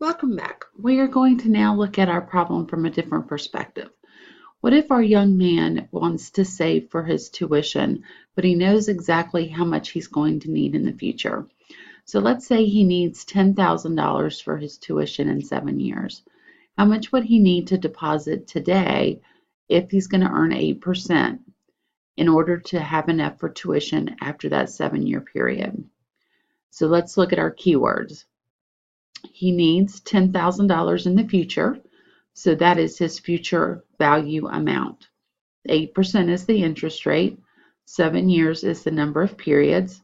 Welcome back. We are going to now look at our problem from a different perspective. What if our young man wants to save for his tuition, but he knows exactly how much he's going to need in the future? So let's say he needs $10,000 for his tuition in 7 years. How much would he need to deposit today if he's going to earn 8% in order to have enough for tuition after that 7-year period? So let's look at our keywords. He needs $10,000 in the future, so that is his future value amount. 8% is the interest rate, 7 years is the number of periods,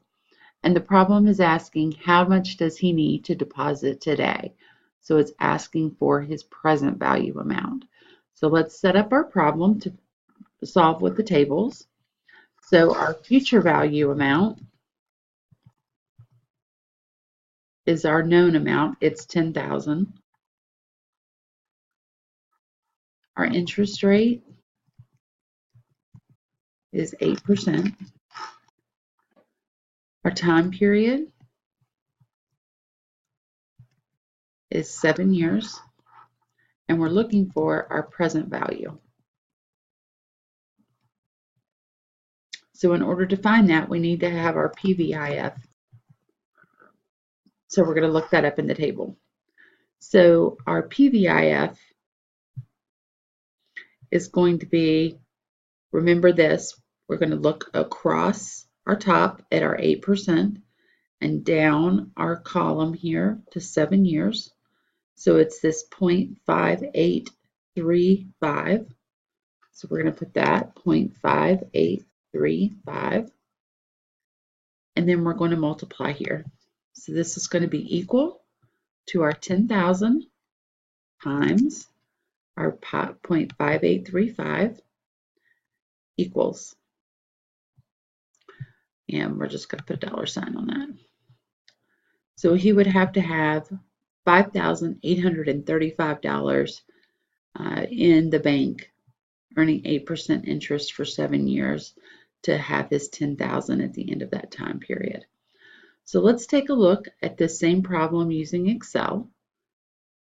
and the problem is asking how much does he need to deposit today. So it's asking for his present value amount. So let's set up our problem to solve with the tables. So our future value amount is our known amount, it's 10,000. Our interest rate is 8%. Our time period is 7 years, and we're looking for our present value. So in order to find that, we need to have our PVIF. So we're going to look that up in the table. So our PVIF is going to be, remember this, we're going to look across our top at our 8% and down our column here to 7 years. So it's this 0.5835. So we're going to put that 0.5835. And then we're going to multiply here. So this is going to be equal to our 10,000 times our 0.5835 equals, and we're just going to put a $sign on that. So he would have to have $5,835 in the bank, earning 8% interest for 7 years to have his 10,000 at the end of that time period. So let's take a look at this same problem using Excel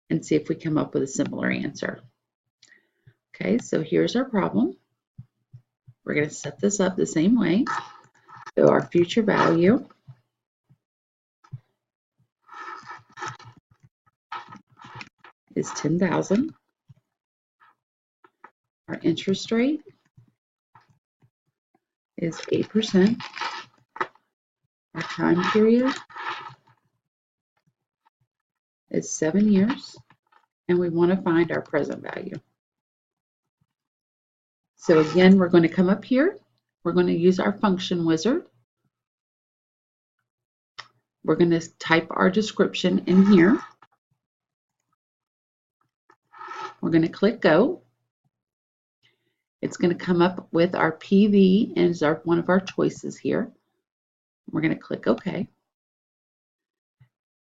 and see if we come up with a similar answer. Okay, so here's our problem. We're going to set this up the same way. So our future value is 10,000. Our interest rate is 8%. Our time period is 7 years, and we want to find our present value. So again, we're going to come up here. We're going to use our function wizard. We're going to type our description in here. We're going to click go. It's going to come up with our PV as one of our choices here. We're going to click OK.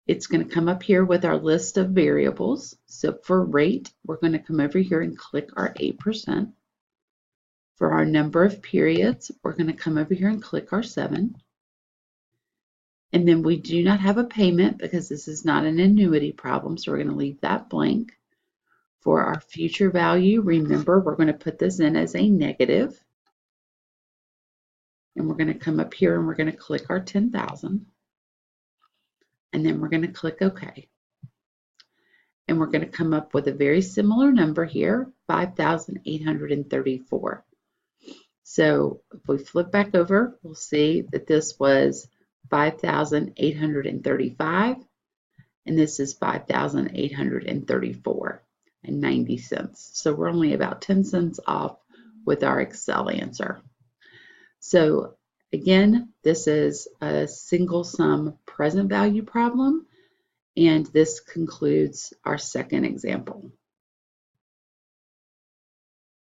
It's going to come up here with our list of variables. So for rate, we're going to come over here and click our 8%. For our number of periods, we're going to come over here and click our 7. And then we do not have a payment because this is not an annuity problem, so we're going to leave that blank. For our future value, remember, we're going to put this in as a negative. And we're going to come up here and we're going to click our 10,000. And then we're going to click OK. And we're going to come up with a very similar number here, 5,834. So if we flip back over, we'll see that this was 5,835, and this is 5,834.90. So we're only about 10 cents off with our Excel answer. So again, this is a single sum present value problem, and this concludes our second example.